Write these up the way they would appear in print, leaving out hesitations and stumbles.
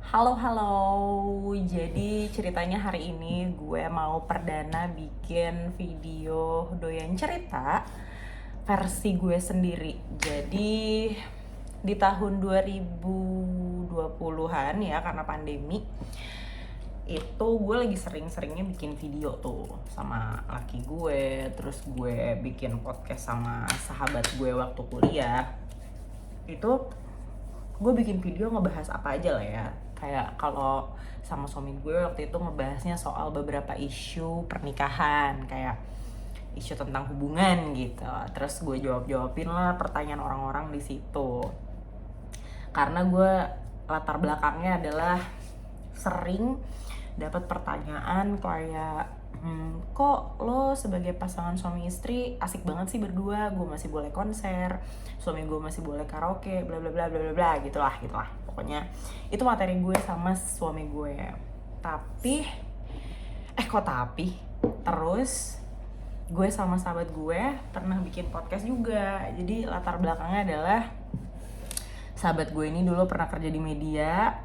Halo, halo. Jadi ceritanya hari ini gue mau perdana bikin video doyan cerita versi gue sendiri. Jadi di tahun 2020-an ya, karena pandemi, itu gue lagi sering-seringnya bikin video tuh sama laki gue. Terus gue bikin podcast sama sahabat gue waktu kuliah. Itu gue bikin video ngebahas apa aja lah ya, kayak kalau sama suami gue waktu itu ngebahasnya soal beberapa isu pernikahan, kayak isu tentang hubungan gitu. Terus gue jawabin lah pertanyaan orang-orang di situ, karena gue latar belakangnya adalah sering dapat pertanyaan kayak kok lo sebagai pasangan suami istri asik banget sih berdua, gue masih boleh konser, suami gue masih boleh karaoke, bla bla bla bla bla bla, gitulah pokoknya itu materi gue sama suami gue. Tapi terus gue sama sahabat gue pernah bikin podcast juga. Jadi latar belakangnya adalah sahabat gue ini dulu pernah kerja di media.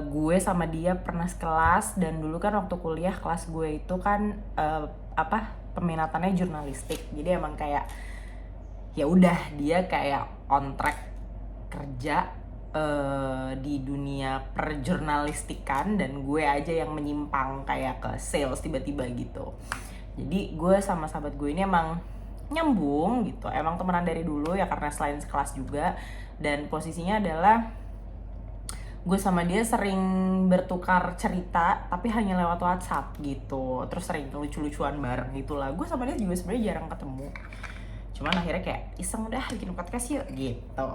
Gue sama dia pernah sekelas, dan dulu kan waktu kuliah kelas gue itu kan peminatannya jurnalistik. Jadi emang kayak ya udah, dia kayak on track kerja di dunia perjurnalistikan, dan gue aja yang menyimpang kayak ke sales tiba-tiba gitu. Jadi gue sama sahabat gue ini emang nyambung gitu, emang temenan dari dulu ya, karena selain sekelas juga. Dan posisinya adalah gue sama dia sering bertukar cerita, tapi hanya lewat WhatsApp gitu. Terus sering lucu-lucuan bareng gitulah. Gue sama dia juga sebenarnya jarang ketemu, cuman akhirnya kayak iseng udah bikin podcast yuk gitu.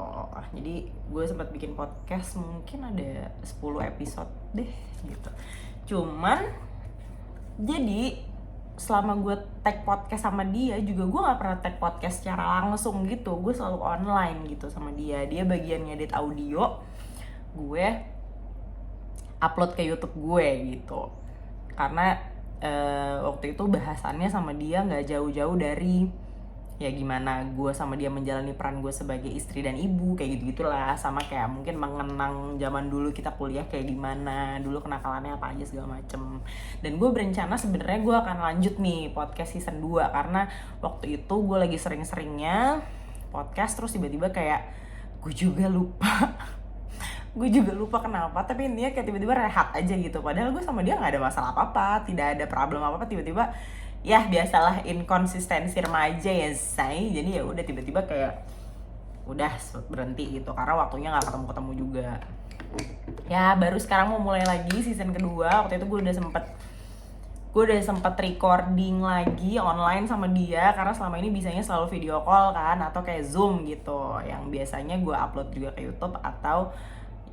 Jadi gue sempat bikin podcast mungkin ada 10 episode deh gitu. Cuman jadi selama gue tag podcast sama dia juga, gue gak pernah tag podcast secara langsung gitu. Gue selalu online gitu sama dia. Dia bagian ngedit audio, gue upload ke YouTube gue gitu. Karena waktu itu bahasannya sama dia nggak jauh-jauh dari ya gimana gue sama dia menjalani peran gue sebagai istri dan ibu, kayak gitu-gitulah. Sama kayak mungkin mengenang zaman dulu kita kuliah kayak gimana, dulu kenakalannya apa aja segala macem. Dan gue berencana sebenarnya gue akan lanjut nih podcast season 2, karena waktu itu gue lagi sering-seringnya podcast, terus tiba-tiba kayak gue juga lupa kenapa, tapi intinya kayak tiba-tiba rehat aja gitu. Padahal gue sama dia nggak ada masalah apa-apa, tidak ada problem apa-apa. Tiba-tiba ya biasalah inkonsistensi remaja ya say. Jadi ya udah tiba-tiba kayak udah berhenti gitu, karena waktunya nggak ketemu juga. Ya baru sekarang mau mulai lagi season kedua. Waktu itu gue udah sempet recording lagi online sama dia, karena selama ini bisanya selalu video call kan, atau kayak Zoom gitu, yang biasanya gue upload juga ke YouTube, atau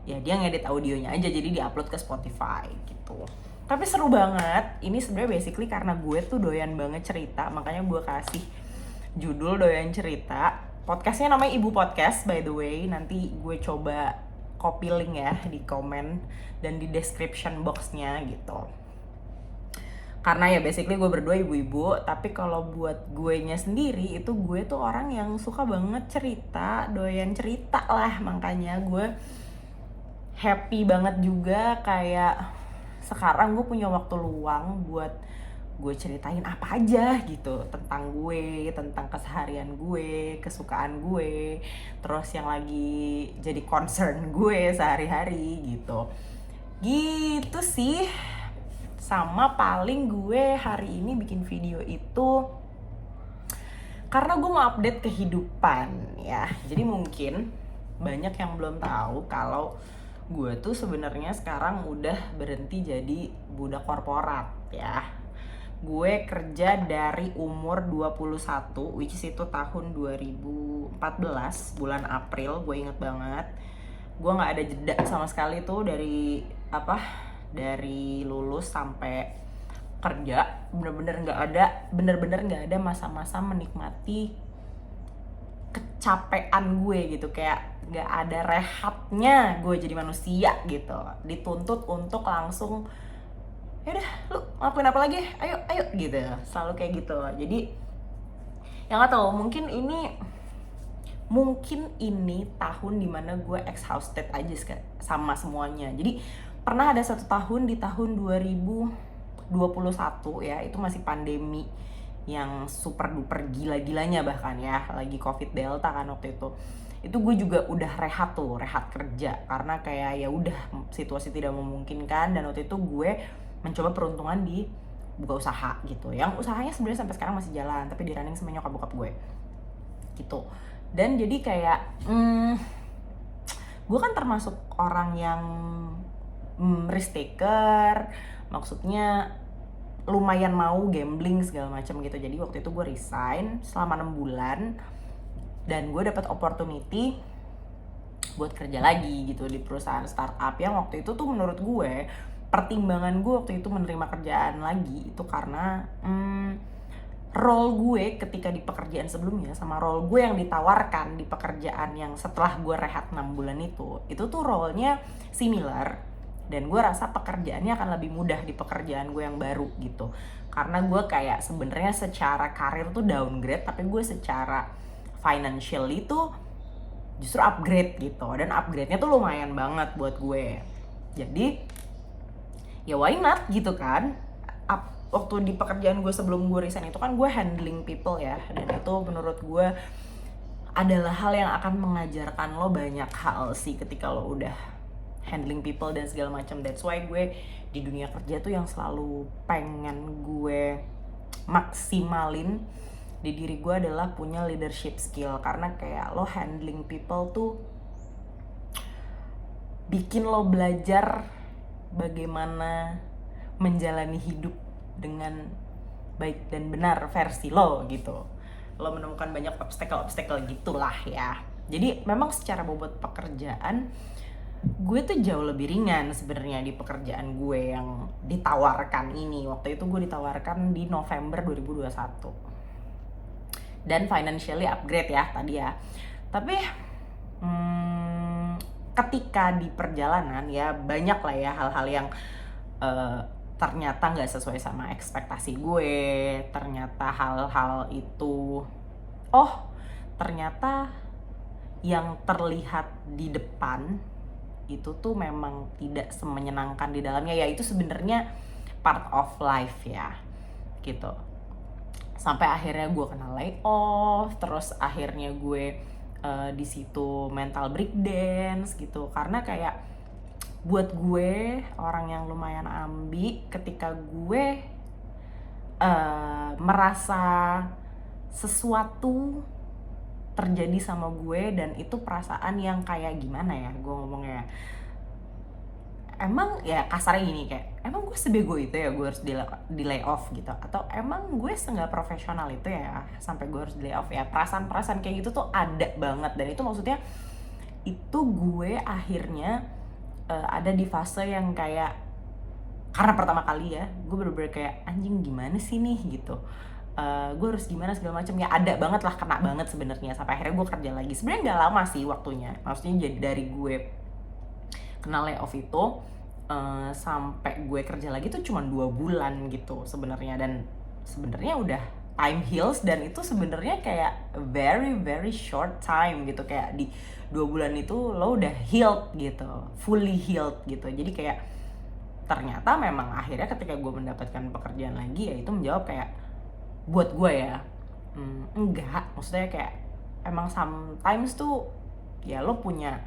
ya dia ngedit audionya aja jadi diupload ke Spotify gitu. Tapi seru banget. Ini sebenarnya basically karena gue tuh doyan banget cerita, makanya gue kasih judul doyan cerita. Podcastnya namanya Ibu Podcast by the way. Nanti gue coba copy link ya di komen dan di description boxnya gitu. Karena ya basically gue berdua ibu-ibu, tapi kalau buat gue nya sendiri itu gue tuh orang yang suka banget cerita, doyan cerita lah. Makanya gue happy banget juga kayak sekarang gue punya waktu luang buat gue ceritain apa aja gitu tentang gue, tentang keseharian gue, kesukaan gue, terus yang lagi jadi concern gue sehari-hari gitu. Gitu sih. Sama paling gue hari ini bikin video itu karena gue mau update kehidupan ya. Jadi mungkin banyak yang belum tahu kalau gue tuh sebenarnya sekarang udah berhenti jadi budak korporat ya. Gue kerja dari umur 21, which is itu tahun 2014 bulan April, gue inget banget. Gue gak ada jeda sama sekali tuh dari lulus sampai kerja. Bener-bener gak ada masa-masa menikmati kecapean gue gitu, kayak gak ada rehatnya gue jadi manusia gitu. Dituntut untuk langsung yaudah lu ngelakuin apa lagi, ayo gitu, selalu kayak gitu. Jadi ya nggak tahu, mungkin ini mungkin ini tahun dimana gue exhausted aja sama semuanya. Jadi pernah ada satu tahun di tahun 2021 ya, itu masih pandemi yang super duper gila-gilanya bahkan ya, lagi covid delta kan waktu itu gue juga udah rehat kerja karena kayak ya udah situasi tidak memungkinkan. Dan waktu itu gue mencoba peruntungan di buka usaha gitu, yang usahanya sebenarnya sampai sekarang masih jalan tapi di running sama nyokap bokap gue gitu. Dan jadi kayak gue kan termasuk orang yang risk taker, maksudnya lumayan mau gambling segala macam gitu. Jadi waktu itu gue resign selama 6 bulan dan gue dapat opportunity buat kerja lagi gitu di perusahaan startup yang waktu itu tuh menurut gue, pertimbangan gue waktu itu menerima kerjaan lagi itu karena role gue ketika di pekerjaan sebelumnya sama role gue yang ditawarkan di pekerjaan yang setelah gue rehat 6 bulan itu tuh role-nya similar. Dan gue rasa pekerjaannya akan lebih mudah di pekerjaan gue yang baru gitu, karena gue kayak sebenarnya secara karir tuh downgrade, tapi gue secara financially tuh justru upgrade gitu. Dan upgrade-nya tuh lumayan banget buat gue. Jadi ya why not gitu kan. Waktu di pekerjaan gue sebelum gue resign itu kan gue handling people ya, dan itu menurut gue adalah hal yang akan mengajarkan lo banyak hal sih ketika lo udah handling people dan segala macam. That's why gue di dunia kerja tuh yang selalu pengen gue maksimalin di diri gue adalah punya leadership skill, karena kayak lo handling people tuh bikin lo belajar bagaimana menjalani hidup dengan baik dan benar versi lo gitu. Lo menemukan banyak obstacle gitulah ya. Jadi memang secara bobot pekerjaan gue tuh jauh lebih ringan sebenarnya di pekerjaan gue yang ditawarkan ini. Waktu itu gue ditawarkan di November 2021 dan financially upgrade ya tadi ya. Tapi ketika di perjalanan ya banyak lah ya hal-hal yang ternyata nggak sesuai sama ekspektasi gue. Ternyata hal-hal itu ternyata yang terlihat di depan itu tuh memang tidak semenyenangkan di dalamnya. Ya itu sebenarnya part of life ya gitu. Sampai akhirnya gue kena layoff, terus akhirnya gue di situ mental breakdance gitu, karena kayak buat gue orang yang lumayan ambi, ketika gue merasa sesuatu terjadi sama gue dan itu perasaan yang kayak gimana ya gue ngomongnya, emang ya kasarnya gini, kayak emang gue sebego itu ya gue harus di lay off gitu, atau emang gue nggak profesional itu ya sampai gue harus di lay off ya. Perasaan kayak gitu tuh ada banget, dan itu maksudnya itu gue akhirnya ada di fase yang kayak, karena pertama kali ya gue bener-bener kayak anjing gimana sih nih gitu, gue harus gimana segala macam ya, ada banget lah, kena banget sebenarnya. Sampai akhirnya gue kerja lagi, sebenarnya nggak lama sih waktunya, maksudnya jadi dari gue kena layoff itu sampai gue kerja lagi tuh cuma 2 bulan gitu sebenarnya. Dan sebenarnya udah time heals, dan itu sebenarnya kayak very very short time gitu, kayak di 2 bulan itu lo udah healed gitu, fully healed gitu. Jadi kayak ternyata memang akhirnya ketika gue mendapatkan pekerjaan lagi ya itu menjawab kayak, buat gue ya enggak, maksudnya kayak emang sometimes tuh ya lo punya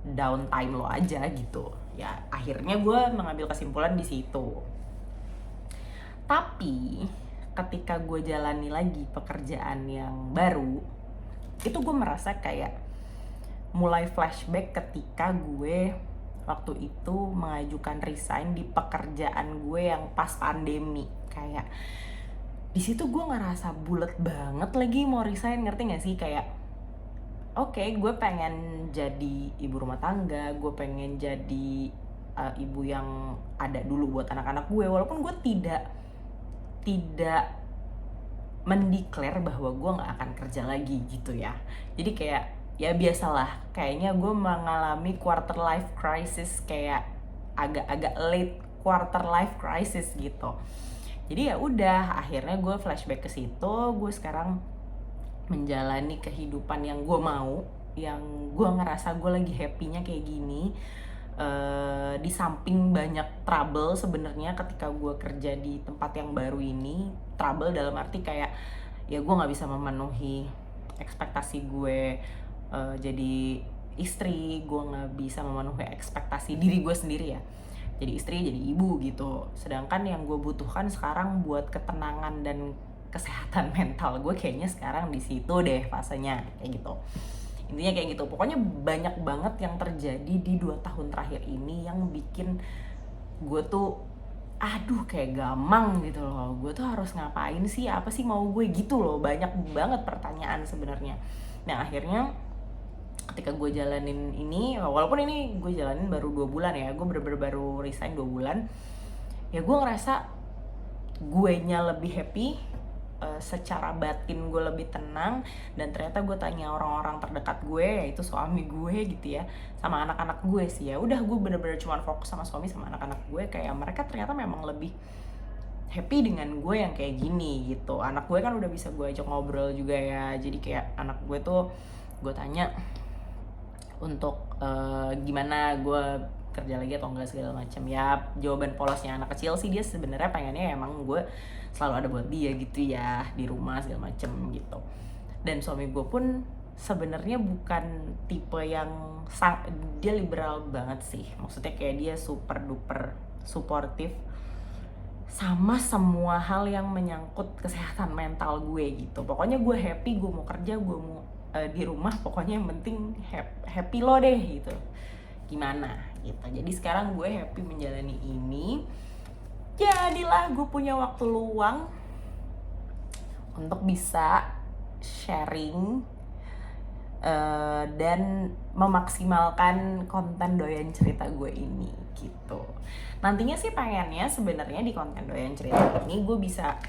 downtime lo aja gitu ya. Akhirnya gue mengambil kesimpulan di situ. Tapi ketika gue jalani lagi pekerjaan yang baru itu gue merasa kayak mulai flashback ketika gue waktu itu mengajukan resign di pekerjaan gue yang pas pandemi. Kayak di situ gue ngerasa bulet banget lagi mau resign, ngerti gak sih? Kayak oke, gue pengen jadi ibu rumah tangga, gue pengen jadi ibu yang ada dulu buat anak-anak gue, walaupun gue tidak mendeklar bahwa gue nggak akan kerja lagi gitu ya. Jadi kayak ya biasalah, kayaknya gue mengalami quarter life crisis, kayak agak-agak late quarter life crisis gitu. Jadi ya udah, akhirnya gue flashback ke situ. Gue sekarang menjalani kehidupan yang gue mau, yang gue ngerasa gue lagi happy-nya kayak gini. Di samping banyak trouble sebenarnya ketika gue kerja di tempat yang baru ini. Trouble dalam arti kayak ya gue nggak bisa memenuhi ekspektasi gue jadi istri, gue nggak bisa memenuhi ekspektasi diri gue sendiri ya, jadi istri, jadi ibu gitu. Sedangkan yang gue butuhkan sekarang buat ketenangan dan kesehatan mental gue kayaknya sekarang di situ deh fasenya, kayak gitu. Intinya kayak gitu. Pokoknya banyak banget yang terjadi di 2 tahun terakhir ini yang bikin gue tuh aduh kayak gamang gitu loh. Gue tuh harus ngapain sih, apa sih mau gue gitu loh. Banyak banget pertanyaan sebenarnya. Nah akhirnya ketika gue jalanin ini, walaupun ini gue jalanin baru 2 bulan ya, gue bener-bener baru resign 2 bulan, ya gue ngerasa gue nya lebih happy, secara batin gue lebih tenang. Dan ternyata gue tanya orang-orang terdekat gue, yaitu suami gue gitu ya, sama anak-anak gue sih, ya udah gue bener-bener cuma fokus sama suami sama anak-anak gue, kayak mereka ternyata memang lebih happy dengan gue yang kayak gini gitu. Anak gue kan udah bisa gue ajak ngobrol juga ya, jadi kayak anak gue tuh gue tanya untuk gimana gue kerja lagi atau enggak segala macam ya. Jawaban polosnya anak kecil sih, dia sebenarnya pengennya emang gue selalu ada buat dia gitu ya di rumah segala macam gitu. Dan suami gue pun sebenarnya bukan tipe yang dia liberal banget sih, maksudnya kayak dia super duper suportif sama semua hal yang menyangkut kesehatan mental gue gitu. Pokoknya gue happy, gue mau kerja, gue mau di rumah, pokoknya yang penting happy lo deh gitu, gimana gitu. Jadi sekarang gue happy menjalani ini. Jadilah gue punya waktu luang untuk bisa sharing dan memaksimalkan konten doyan cerita gue ini gitu. Nantinya sih pengennya sebenarnya di konten doyan cerita ini gue bisa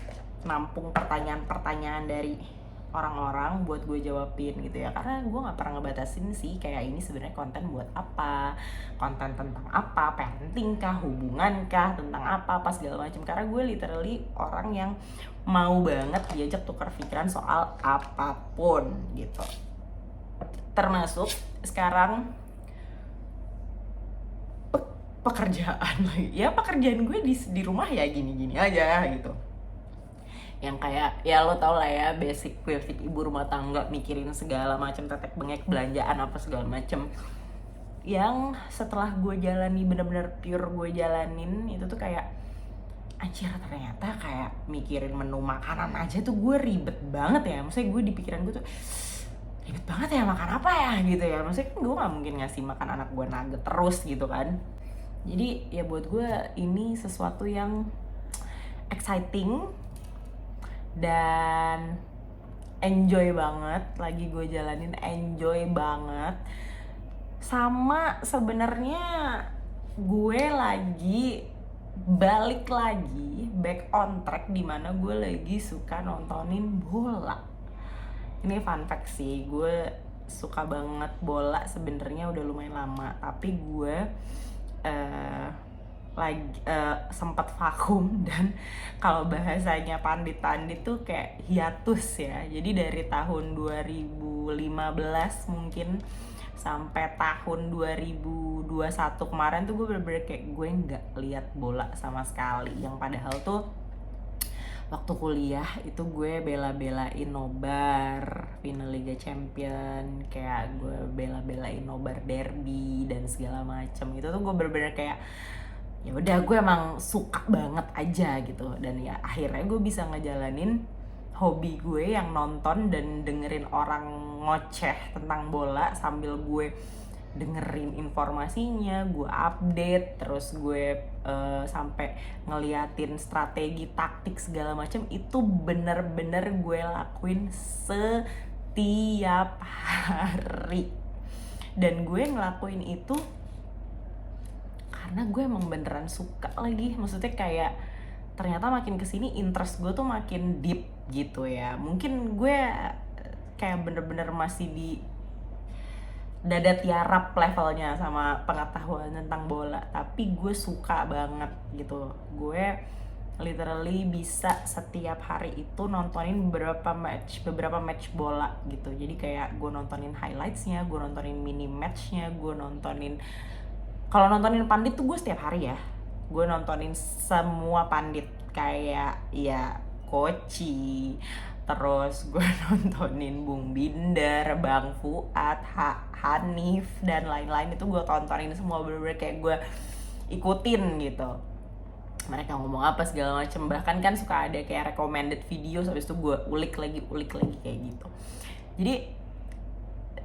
nampung pertanyaan-pertanyaan dari orang-orang buat gue jawabin gitu ya, karena gue nggak pernah ngebatasin sih kayak ini sebenarnya konten buat apa, konten tentang apa, parenting kah, hubungan kah, tentang apa segala macam. Karena gue literally orang yang mau banget diajak tukar pikiran soal apapun gitu, termasuk sekarang pekerjaan lagi. Ya pekerjaan gue di rumah ya gini-gini aja gitu, yang kayak ya lo tau lah ya, basic ibu rumah tangga, mikirin segala macam tetek bengek, belanjaan apa segala macam. Yang setelah gue jalani, bener-bener pure gue jalanin itu tuh kayak anjir, ternyata kayak mikirin menu makanan aja tuh gue ribet banget ya. Maksudnya gue di pikiran gue tuh ribet banget ya, makan apa ya gitu ya. Maksudnya kan gue gak mungkin ngasih makan anak gue nugget terus gitu kan. Jadi ya buat gue ini sesuatu yang exciting dan enjoy banget, lagi gue jalanin, enjoy banget. Sama sebenarnya gue lagi balik lagi back on track, dimana gue lagi suka nontonin bola. Ini fun fact sih, gue suka banget bola sebenarnya udah lumayan lama, tapi gue lagi sempat vakum. Dan kalau bahasanya pandit-pandit tuh kayak hiatus ya. Jadi dari tahun 2015 mungkin sampai tahun 2021 kemarin tuh gue bener-bener kayak gue nggak lihat bola sama sekali. Yang padahal tuh waktu kuliah itu gue bela-belain nobar final Liga Champion, kayak gue bela-belain nobar derby dan segala macem. Itu tuh gue bener-bener kayak ya udah gue emang suka banget aja gitu. Dan ya akhirnya gue bisa ngejalanin hobi gue yang nonton dan dengerin orang ngoceh tentang bola sambil gue dengerin informasinya, gue update, terus gue sampai ngeliatin strategi taktik segala macam. Itu bener-bener gue lakuin setiap hari. Dan gue ngelakuin itu karena gue emang beneran suka lagi. Maksudnya kayak ternyata makin kesini interest gue tuh makin deep gitu ya. Mungkin gue kayak bener-bener masih di dada tiarap levelnya sama pengetahuan tentang bola, tapi gue suka banget gitu. Gue literally bisa setiap hari itu nontonin beberapa match bola gitu. Jadi kayak gue nontonin highlightsnya, gue nontonin mini matchnya, gue nontonin, kalau nontonin pandit tuh gue setiap hari ya. Gue nontonin semua pandit, kayak ya Koci, terus gue nontonin Bung Binder, Bang Fuad, Hanif, dan lain-lain. Itu gue tontonin semua, bener-bener kayak gue ikutin gitu mereka ngomong apa segala macem. Bahkan kan suka ada kayak recommended video, habis itu gue ulik lagi kayak gitu. Jadi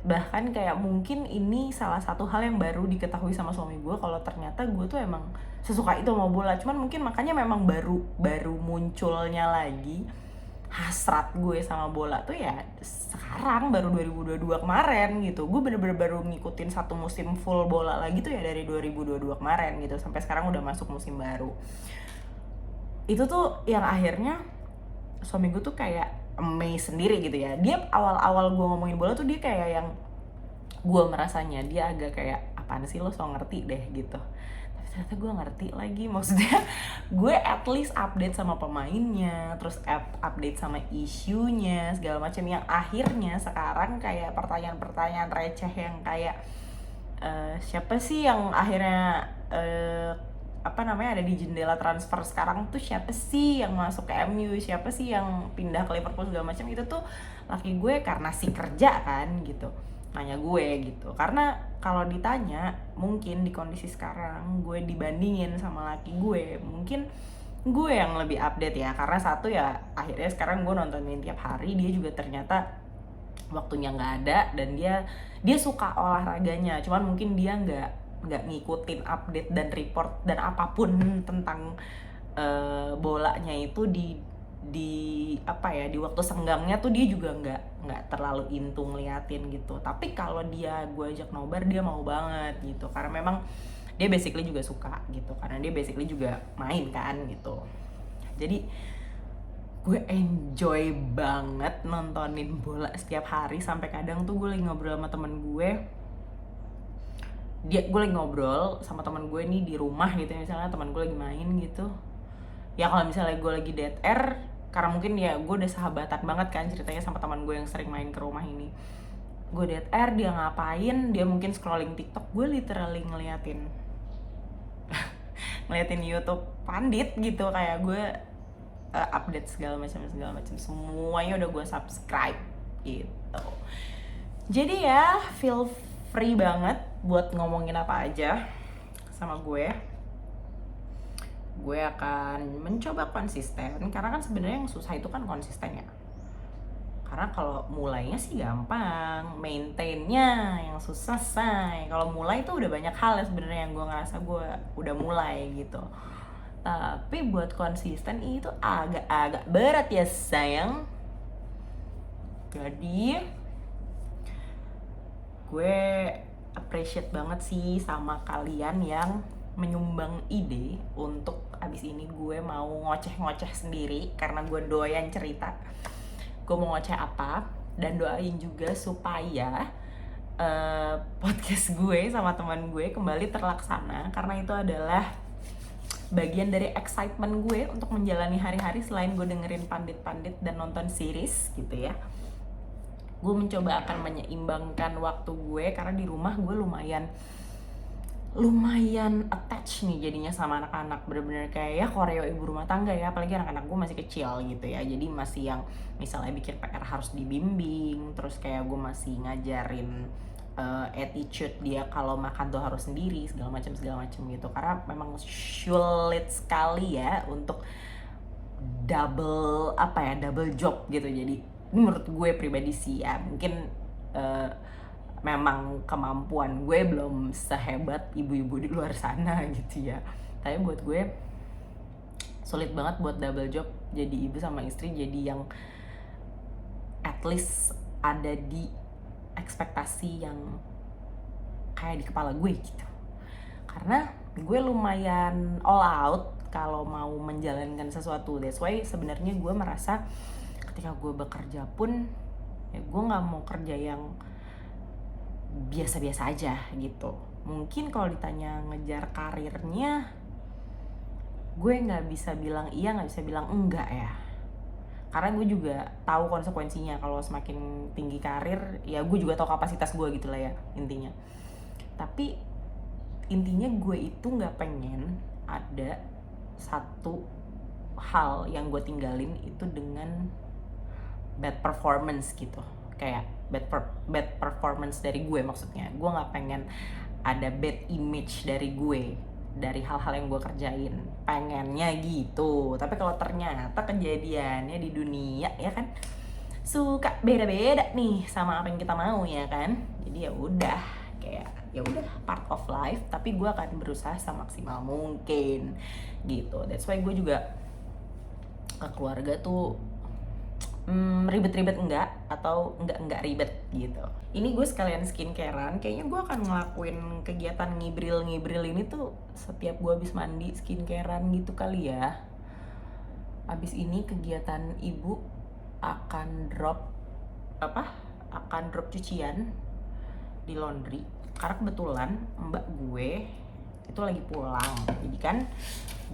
bahkan kayak mungkin ini salah satu hal yang baru diketahui sama suami gue, kalau ternyata gue tuh emang sesuka itu mau bola. Cuman mungkin makanya memang baru munculnya lagi hasrat gue sama bola tuh ya sekarang, baru 2022 kemarin gitu. Gue bener-bener baru ngikutin satu musim full bola lagi tuh ya dari 2022 kemarin gitu, sampai sekarang udah masuk musim baru. Itu tuh yang akhirnya suami gue tuh kayak amazed sendiri gitu ya. Dia awal-awal gue ngomongin bola tuh dia kayak yang, gue merasanya dia agak kayak, apaan sih lo so ngerti deh gitu. Tapi ternyata gue ngerti lagi, maksudnya gue at least update sama pemainnya, terus update sama isunya segala macam, yang akhirnya sekarang kayak pertanyaan-pertanyaan receh yang kayak siapa sih yang akhirnya ada di jendela transfer sekarang tuh, siapa sih yang masuk ke MU, siapa sih yang pindah ke Liverpool segala macam, itu tuh laki gue karena si kerja kan gitu nanya gue gitu. Karena kalau ditanya mungkin di kondisi sekarang gue dibandingin sama laki gue, mungkin gue yang lebih update ya, karena satu ya akhirnya sekarang gue nontonin tiap hari, dia juga ternyata waktunya nggak ada, dan dia suka olahraganya, cuman mungkin dia nggak ngikutin update dan report dan apapun tentang bolanya itu di waktu senggangnya tuh dia juga nggak terlalu into ngeliatin gitu. Tapi kalau gue ajak nobar, dia mau banget gitu, karena memang dia basically juga suka gitu, karena dia basically juga main kan gitu. Jadi gue enjoy banget nontonin bola setiap hari, sampai kadang tuh gue lagi ngobrol sama temen gue, gue lagi ngobrol sama teman gue nih di rumah gitu ya, misalnya teman gue lagi main gitu ya. Kalau misalnya gue lagi dead air, karena mungkin ya gue udah sahabatan banget kan ceritanya sama teman gue yang sering main ke rumah ini, gue dead air, dia ngapain, dia mungkin scrolling TikTok, gue literally ngeliatin YouTube pandit gitu, kayak gue update segala macam semuanya udah gue subscribe gitu. Jadi ya feel free banget buat ngomongin apa aja sama gue akan mencoba konsisten, karena kan sebenarnya yang susah itu kan konsisten ya. Karena kalau mulainya sih gampang, maintainnya yang susah say. Kalau mulai tuh udah banyak hal ya sebenarnya yang gue ngerasa gue udah mulai gitu. Tapi buat konsisten itu agak berat ya sayang. Jadi gue appreciate banget sih sama kalian yang menyumbang ide untuk abis ini gue mau ngoceh-ngoceh sendiri, karena gue doyan cerita. Gue mau ngoceh apa, dan doain juga supaya podcast gue sama teman gue kembali terlaksana, karena itu adalah bagian dari excitement gue untuk menjalani hari-hari selain gue dengerin pandit-pandit dan nonton series gitu ya. Gue mencoba akan menyeimbangkan waktu gue, karena di rumah gue lumayan attach nih jadinya sama anak-anak, bener-bener kayak ya koreo ibu rumah tangga ya, apalagi anak-anak gue masih kecil gitu ya. Jadi masih yang misalnya bikin PR harus dibimbing, terus kayak gue masih ngajarin attitude dia kalau makan tuh harus sendiri segala macam gitu, karena memang sulit sekali ya untuk double job gitu. Jadi menurut gue pribadi sih ya, mungkin memang kemampuan gue belum sehebat ibu-ibu di luar sana gitu ya. Tapi buat gue sulit banget buat double job, jadi ibu sama istri, jadi yang at least ada di ekspektasi yang kayak di kepala gue gitu. Karena gue lumayan all out kalau mau menjalankan sesuatu. That's why sebenarnya gue merasa ketika gue bekerja pun ya gue nggak mau kerja yang biasa-biasa aja gitu. Mungkin kalau ditanya ngejar karirnya, gue nggak bisa bilang iya, nggak bisa bilang enggak ya, karena gue juga tahu konsekuensinya. Kalau semakin tinggi karir ya gue juga tahu kapasitas gue gitu lah ya intinya. Tapi intinya gue itu nggak pengen ada satu hal yang gue tinggalin itu dengan bad performance gitu, kayak bad performance dari gue. Maksudnya gue nggak pengen ada bad image dari gue dari hal-hal yang gue kerjain, pengennya gitu. Tapi kalau ternyata kejadiannya di dunia ya kan suka beda-beda nih sama apa yang kita mau ya kan. Jadi ya udah, kayak ya udah part of life, tapi gue akan berusaha semaksimal mungkin gitu. That's why gue juga ke keluarga tuh ribet-ribet enggak, atau enggak ribet gitu. Ini gue sekalian skincarean, kayaknya gue akan ngelakuin kegiatan ngibril ini tuh setiap gue habis mandi, skincarean gitu kali ya. Abis ini kegiatan ibu akan drop cucian di laundry, karena kebetulan mbak gue itu lagi pulang. Jadi kan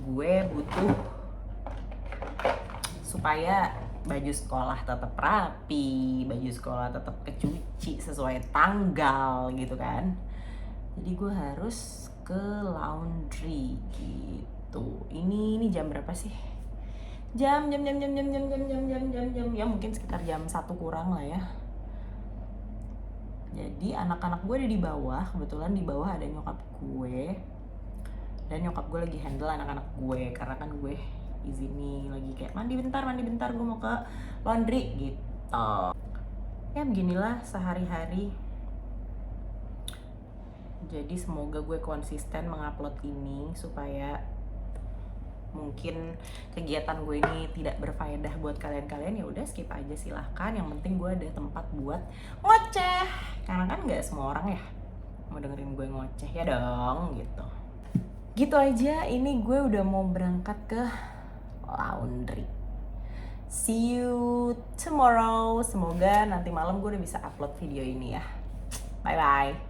gue butuh supaya baju sekolah tetap rapi, baju sekolah tetap kecuci sesuai tanggal gitu kan. Jadi gue harus ke laundry gitu. Ini jam berapa sih? Jam ya mungkin sekitar jam 1 kurang lah ya. Jadi anak-anak gue ada di bawah, kebetulan di bawah ada nyokap gue, dan nyokap gue lagi handle anak-anak gue karena kan gue izini lagi kayak mandi bentar gue mau ke laundry gitu. Ya beginilah sehari-hari. Jadi semoga gue konsisten mengupload ini supaya mungkin kegiatan gue ini tidak berfaedah buat kalian. Ya udah skip aja silahkan, yang penting gue ada tempat buat ngoceh, karena kan nggak semua orang ya mau dengerin gue ngoceh ya dong gitu aja. Ini gue udah mau berangkat ke laundry. See you tomorrow. Semoga nanti malam gue udah bisa upload video ini ya. Bye bye.